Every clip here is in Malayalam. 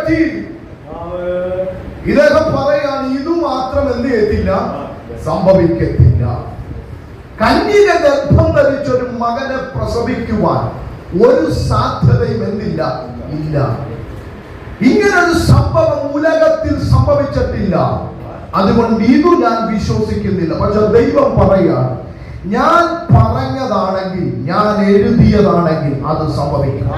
പറ്റി? ഇദ്ദേഹം പറയാണ് ഇതു മാത്രം എന്ത് ചെയ്യത്തില്ല, സംഭവിക്കത്തില്ല. കന്യക ഗർഭം ധരിച്ചൊരു മകനെ പ്രസവിക്കുവാൻ ഒരു സാധ്യതയും എന്തില്ല, ഇല്ല. ഇങ്ങനൊരു സംഭവം ഉലകത്തിൽ സംഭവിച്ചിട്ടില്ല. അതുകൊണ്ട് ഇത് ഞാൻ വിശ്വസിക്കുന്നില്ല. പക്ഷെ ദൈവം പറയാണ്, ഞാൻ പറഞ്ഞതാണെങ്കിൽ, ഞാൻ എഴുതിയതാണെങ്കിൽ അത് സംഭവിക്കും.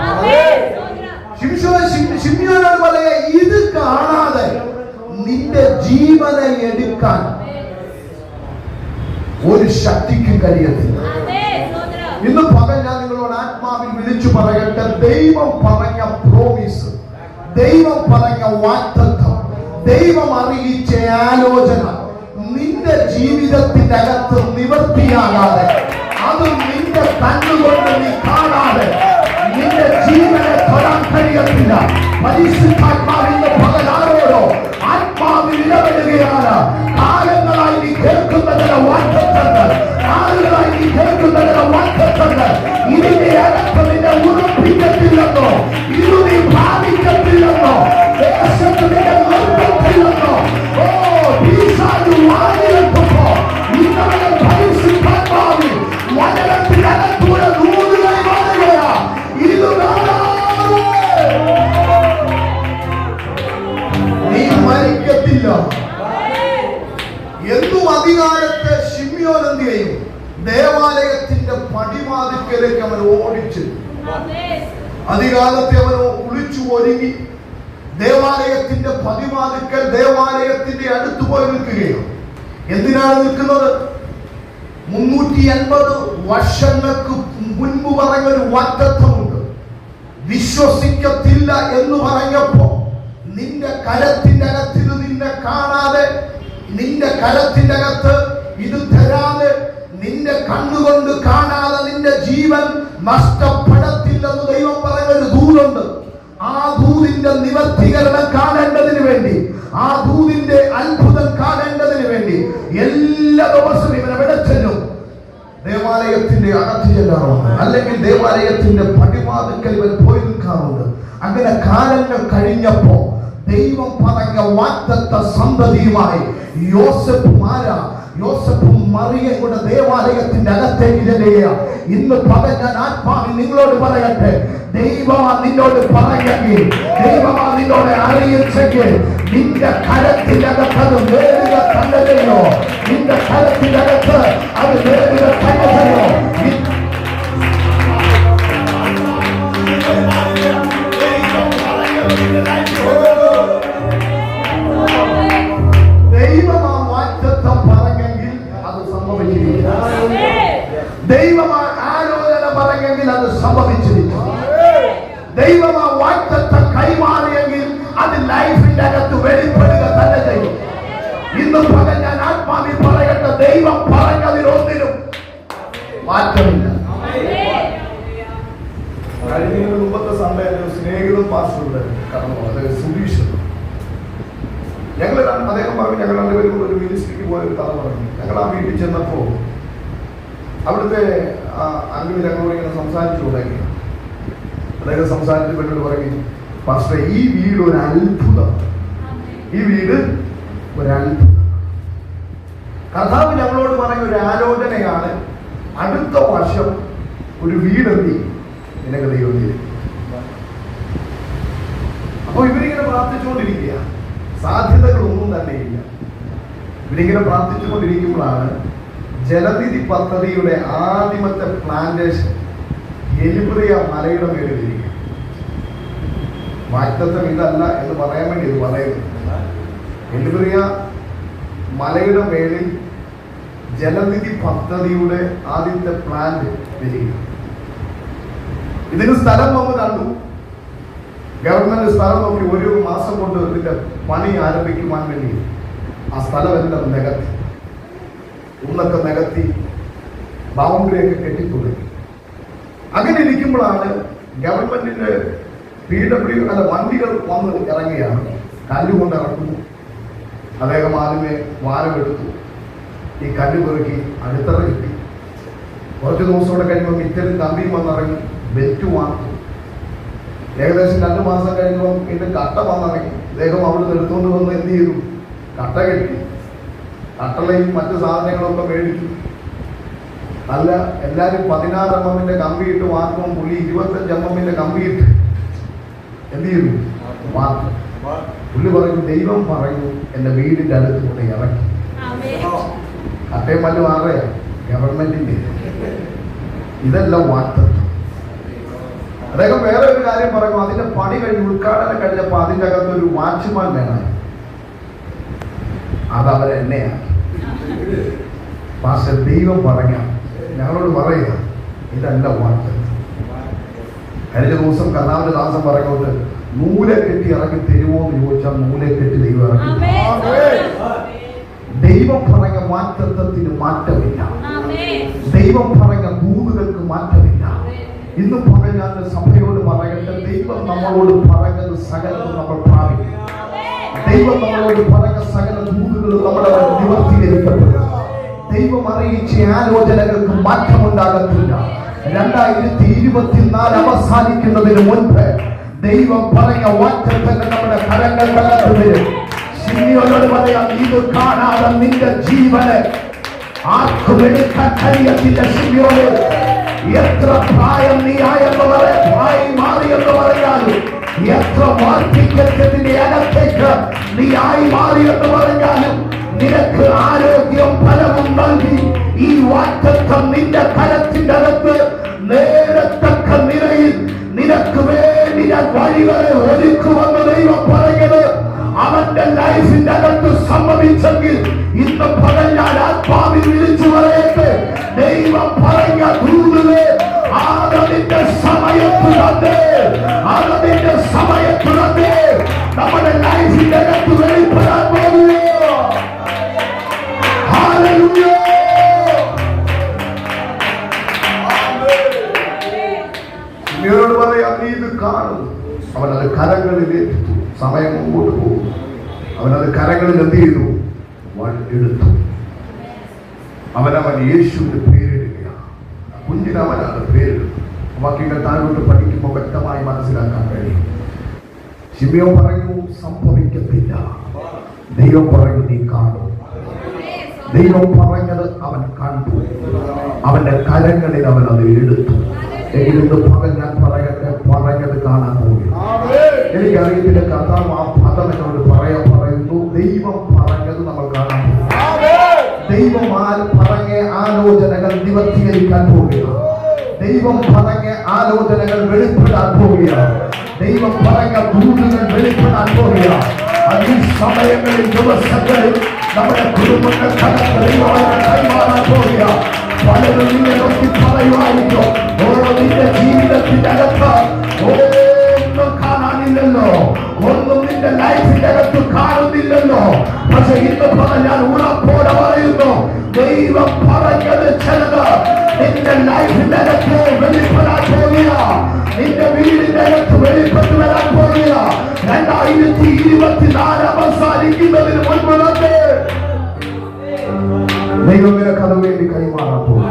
ശിമ്യോനോട് പറയാ, ഇത് കാണാതെ നിന്റെ ജീവനെ എടുക്കാൻ ഒരു ശക്തിക്കും കഴിയത്തില്ല. ഇന്ന് പകൽ ഞാൻ നിങ്ങളോട് ആത്മാവിൽ വിളിച്ചു പറയട്ടെ, ദൈവം പറഞ്ഞ പ്രോമിസ്, ദൈവം പറഞ്ഞ വാഗ്ദത്തം, ദൈവം അറിയിച്ച ആലോചന നിന്റെ ജീവിതത്തിന്റെ അകത്ത് നിവർത്തിയാകാതെ, അത് നിന്റെ കണ്ണുകൊണ്ട് നീ കാണാതെ നിന്റെ ജീവനെ തൊടാൻ കഴിയത്തില്ല. പരിശുദ്ധാത്മാവിന്റെ പകൽ ആരോടോ ആത്മാവിൽ ഇടപെടുകയാണ്. കാലങ്ങളായി നീ കേൾക്കുന്നതിന് വാഗ്ദത്തങ്ങൾ, കാലങ്ങളായി നീ കേൾക്കുന്നതിന് വാഗ്ദത്തങ്ങൾ ഇതിന്റെ അകത്ത് നിന്നെ ഉറപ്പിക്കത്തില്ലെന്നോ, ഇത് നീ ഭാവിക്കത്തില്ലെന്നോ, ദേശത്ത് നിന്നെ നിർത്തത്തില്ലെന്നോ. ഓ ഈശാനു വാങ്ങിയെത്തുമ്പോ ഇന്നലെ പരിശുദ്ധാത്മാവിൽ വചനത്തിനകത്തൂടെ നൂലുകൾ മാറുകയാ. ഇത് നീ മരിക്കത്തില്ല. എന്നും അധികാരത്തെ ശിമ്യോൻ എന്ത് ചെയ്യും? ദേവാലയത്തിന്റെ പടിവാതിക്കലേക്ക് അവൻ ഓടിച്ചു. അധികാലത്തെ അവൻ കുളിച്ചു ഒരുങ്ങി ദേവാലയത്തിന്റെ പടിവാതിക്കൽ, ദേവാലയത്തിന്റെ അടുത്ത് പോയി നിൽക്കുകയോ. എന്തിനാണ് നിൽക്കുന്നത്? 350 വർഷങ്ങൾക്ക് മുൻപ് പറഞ്ഞൊരു വാഗ്ദത്തമുണ്ട്. വിശ്വസിക്കത്തില്ല എന്ന് പറഞ്ഞപ്പോ നിന്റെ കരത്തിന്റെ അകത്ത് ഇത് നിന്നെ കാണാതെ, നിന്റെ കരത്തിന്റെ അകത്ത് ഇത് തരാതെ, നിന്റെ കണ്ണുകൊണ്ട് കാണാതെ നിന്റെ ജീവൻ നഷ്ടപ്പെടത്തില്ലെന്ന് ദൈവം പറഞ്ഞൊരു ദൂതുണ്ട്. ആ ദൂതിന്റെ നിവർത്തീകരണം കാണേണ്ടതിന് വേണ്ടി, ആ ദൂതിന്റെ അത്ഭുതം കാണേണ്ടതിന് വേണ്ടി എല്ലാ ദിവസവും ഇവൻ എവിടെ ചെല്ലും? ദേവാലയത്തിന്റെ അകത്ത് ചെല്ലാറുണ്ട്, അല്ലെങ്കിൽ ദേവാലയത്തിന്റെ പടിവാതിക്കൽ ഇവൻ പോയി നിൽക്കാറുണ്ട്. അങ്ങനെ കാലങ്ങൾ കഴിഞ്ഞപ്പോ ദൈവം പറഞ്ഞ വാഗ്ദത്ത സന്തതിയുമായി യോസെഫും മറിയയും കൂടെ ദേവാലയത്തിന്റെ അകത്തേക്ക് ചെല്ലുക. ഇന്ന് പകൽ ഞാൻ ആത്മാവിൽ നിങ്ങളോട് പറയട്ടെ, ദൈവമാ നിന്നോട് പറഞ്ഞെങ്കിൽ, ദൈവമാ നിന്നോട് അറിയിച്ചെങ്കിൽ, നിന്റെ കരത്തിന്റെ അകത്ത് അത് വേറുക കണ്ടതയോ, നിന്റെ കരത്തിന്റെ അകത്ത് അത് വേറുക കണ്ടതയോ. ദൈവമാ വാഗ്ദത്തം പറഞ്ഞെങ്കിൽ അത് സംഭവിച്ചിരിക്കും. ദൈവമാ ആലോചന പറഞ്ഞെങ്കിൽ അത് സംഭവിച്ചിരിക്കും. ദൈവമാ വാഗ്ദത്തം കൈമാറിയെങ്കിൽ അത് ലൈഫിന്റെ അകത്ത് വെളിപ്പെടുക തന്നെ ചെയ്യും. ഇന്ന് പകൽ ഞാൻ ആത്മാവിൽ പറയട്ടെ, ദൈവം പറഞ്ഞതിലൊന്നിനും മാറ്റമില്ല. കഴിഞ്ഞ മുമ്പത്തെ സമയത്ത് സ്നേഹിതം പാസ്റ്ററുടെ കടന്നു സുധീഷ്, ഞങ്ങൾ അദ്ദേഹം പറഞ്ഞു, ഞങ്ങൾ രണ്ടുപേരും ഒരു മിനിസ്ട്രിക്ക് പോയ ഒരു കഥ പറഞ്ഞു. ഞങ്ങൾ ആ വീട്ടിൽ ചെന്നപ്പോ അവിടുത്തെ അങ്കിൾ ഞങ്ങളോട് ഇങ്ങനെ സംസാരിച്ചു തുടങ്ങി. അദ്ദേഹം സംസാരിച്ച് എന്നോട് പറഞ്ഞു, പാസ്റ്റർ ഈ വീട് ഒരു അത്ഭുതം, ഈ വീട് ഒരു അത്ഭുതം. കർത്താവ് ഞങ്ങളോട് പറഞ്ഞ ഒരു ആലോചനയാണ്, അടുത്ത വർഷം ഒരു വീടെത്തി നിനക്ക് ദൈവം തരും. അപ്പൊ ഇവരിങ്ങനെ പ്രാർത്ഥിച്ചുകൊണ്ടിരിക്കുക, സാധ്യതകളൊന്നും തന്നെ ഇല്ല. ഇവരിങ്ങനെ പ്രാർത്ഥിച്ചുകൊണ്ടിരിക്കുമ്പോഴാണ് ജലനിധി പദ്ധതിയുടെ ആദ്യമത്തെ പ്ലാന്റേഷൻ എലിബ്രിയ മലയുടെ മേളിലിരിക്കുക. വാഗ്ദത്തം ഇതല്ല എന്ന് പറയാൻ വേണ്ടി ഇത് പറയുന്നു. എലിബ്രിയ മലയുടെ മേളിൽ ജലനിധി പദ്ധതിയുടെ ആദ്യത്തെ പ്ലാന്റ് വരിക. ഇതിന് സ്ഥലം നമ്മൾ കണ്ടു. ഗവൺമെന്റ് സ്ഥലം നോക്കി 1 മാസം കൊണ്ട് ഇതിന്റെ പണി ആരംഭിക്കുവാൻ വേണ്ടി ആ സ്ഥലമെല്ലാം നികത്തി, ഉന്നൊക്കെ നികത്തി, ബൗണ്ടറിയൊക്കെ കെട്ടിത്തുടങ്ങി. അങ്ങനെ ഇരിക്കുമ്പോഴാണ് ഗവൺമെന്റിന്റെ PW വണ്ടികൾ വന്ന് ഇറങ്ങിയാണ്. കല്ലുകൊണ്ട് ഇറക്കുന്നു. അദ്ദേഹം ആദ്യമേ വാരമെടുത്തു, ഈ കല്ല് പെറുക്കി അടുത്തറ കിട്ടി. കുറച്ച് ദിവസം കൂടെ കഴിയുമ്പോൾ മിറ്റലും കമ്പിയും വന്നിറങ്ങി, ബെൽറ്റ് വാർത്തു. ഏകദേശം 2 മാസം കഴിയുമ്പോൾ പിന്നെ കട്ട വന്നിറങ്ങി. അദ്ദേഹം അവിടെ എടുത്തുകൊണ്ട് വന്ന് എന്ത് ചെയ്തു? കട്ട കെട്ടി, കട്ടളയും മറ്റു സാധനങ്ങളൊക്കെ മേടിച്ചു. നല്ല എല്ലാവരും 16 mm കമ്പി ഇട്ട് വാർക്കുമ്പോൾ പുള്ളി 25 mm കമ്പി ഇട്ട് എന്ത് ചെയ്തു? വാർക്കും. പുള്ളി പറയും, ദൈവം പറയൂ എന്റെ വീടിന്റെ അടുത്ത് കൊണ്ട് ഇറക്കി. കട്ടയും മല്ലും ആറേ ഗവൺമെന്റിന്റെ. ഇതെല്ലാം വാർത്തത്വം. അദ്ദേഹം വേറെ ഒരു കാര്യം പറയുമ്പോൾ അതിന്റെ പണി കഴിഞ്ഞ് ഉദ്ഘാടനം കഴിഞ്ഞപ്പോൾ അതിൻ്റെ അകത്തൊരു വാച്ച്മാൻ വേണം. അതവരെന്നെയാണ്. പക്ഷെ ദൈവം പറഞ്ഞ ഞങ്ങളോട് പറയുക, ഇതല്ല വാർത്ത. കഴിഞ്ഞ ദിവസം കർണാവിന്റെ ദാസൻ പറഞ്ഞോട്ട് നൂലെ കെട്ടി ഇറങ്ങി തരുമോ എന്ന് ചോദിച്ചാൽ നൂലെ കെട്ടി ദൈവം ഇറങ്ങി. ദൈവം പറഞ്ഞ വാഗ്ദത്തത്തിന് മാറ്റമില്ല. ദൈവം പറഞ്ഞ ദൂതുകൾക്ക് മാറ്റമില്ല. ഇന്ന് പറഞ്ഞ സഭയോട് പറയട്ടെ, ദൈവം നമ്മളോട് പറഞ്ഞത് സകലം നമ്മൾ പ്രാപിക്കും. ദൈവം നമ്മളോട് പറഞ്ഞ സകല ദൂതുകളും നമ്മുടെ നിവർത്തീകരിക്കപ്പെടും. ദൈവം അറിയിച്ച ആലോചനകൾക്ക് മാറ്റമുണ്ടാകത്തില്ല. 2024 അവസാനിക്കുന്നതിന് മുൻപ് ദൈവം പറഞ്ഞ വാഗ്ദത്തങ്ങൾ നമ്മുടെ കരങ്ങൾക്കകത്ത് വരും. ശിമിയോനോട് പറയാം, ഇത് കാണാതെ നിന്റെ ജീവന് ആർക്കും എടുക്കാൻ കഴിയത്തില്ല. ശിമിയോന്, എത്ര പ്രായം നീ ആയെന്ന് പ്രായം മാറിയെന്ന് പറഞ്ഞാലും, എത്ര വാർദ്ധക്യത്തിന്റെ അകത്തേക്ക് നീ ആയി മാറിയെന്ന് പറഞ്ഞാലും, നിനക്ക് ആരോഗ്യം ഫലവും നൽകി ഈ വാഗ്ദത്തം നിന്റെ കരത്തിന്റെ അകത്ത് നേരത്തക്ക നിലയിൽ നിനക്ക് വേണ്ടി വഴികളെ ഒരുക്കുമെന്ന് ദൈവം പറഞ്ഞത് അവന്റെ ലൈഫിന്റെ അകത്ത് സംഭവിച്ചെങ്കിൽ ഇന്ന് പകൽ ഞാൻ ആത്മാവിൽ വിളിച്ചു പറയട്ടെ, ദൈവം പറഞ്ഞ ദൂതുകൾ അതിന്റെ സമയത്തുടനെ നമ്മുടെ ലൈഫിന്റെ അകത്ത് വെളിപ്പെടാൻ പോകുന്നു. ശിമിയോനോട് പറയാം, നീ ഇത് കാണും. അവനത് കരങ്ങളിൽ സമയം മുമ്പോട്ട് പോകും. അവനത് കരങ്ങളിൽ എന്ത് ചെയ്തു? എടുത്തു. അവനവൻ യേശുവിന്റെ പേരിടുകയാണ്. കുഞ്ഞിനവനാണ് പേരിടുന്നത്. വാക്യങ്ങൾ താഴോട്ട് പഠിക്കുമ്പോൾ വ്യക്തമായി മനസ്സിലാക്കാൻ കഴിയും. ശിമിയോൻ പറഞ്ഞു, സംഭവിക്കത്തില്ല. ദൈവം പറഞ്ഞു, നീ കാണും. ദൈവം പറഞ്ഞത് അവൻ കണ്ടു. അവന്റെ കരങ്ങളിൽ അവൻ അത് എടുത്തു. എങ്കിലും പകൽ ഞാൻ പറയട്ടെ, പറഞ്ഞത് കാണാൻ പോകും. എനിക്കറിയത്തില്ല, കർത്താവ് ആ പദം എന്നോട് പറയുന്നു, ദൈവം പറഞ്ഞത് നമ്മൾ കാണാൻ പോകും. ദൈവം പറഞ്ഞ ആലോചനകൾ നിവർത്തീകരിക്കാൻ പോവുകയാണ്. ദൈവം പറഞ്ഞ ആലോചനകൾ വെളിപ്പെടാൻ പോവുകയാണ്. ദൈവം പറഞ്ഞ ദൂതുകൾ വെളിപ്പെടാൻ പോവുകയാണ്. അത് ഈ സമയങ്ങളിൽ, ദിവസങ്ങളിൽ നമ്മുടെ കുടുംബങ്ങൾ കൈമാറാൻ പോവുകയാണ്. പലരും നിന്നെ നോക്കി പറയുമായിരിക്കും, ഓരോ നിന്റെ ജീവിതത്തിന്റെ അകത്ത് ഒന്നും കാണാനില്ലല്ലോ, ഒന്നും നിന്റെ ലൈഫിന്റെ അകത്ത് കാണുന്നില്ലല്ലോ. പക്ഷെ ഇന്ന് ഞാൻ ഉറപ്പോടെ പറയുന്നു, ദൈവം പറഞ്ഞത് ചിലത് നിന്റെ ലൈഫിന്റെ അകത്ത് വെളിപ്പെടാൻ പോകുക. നിന്റെ വീടിന്റെ അകത്ത് വെളിപ്പെട്ടു വരാൻ പോകുക. 2024 അവസാനിക്കുന്നതിന് മുൻപ് തന്നെ ദൈവം നിനക്ക് അത് വേണ്ടി കൈമാറാൻ പോകും.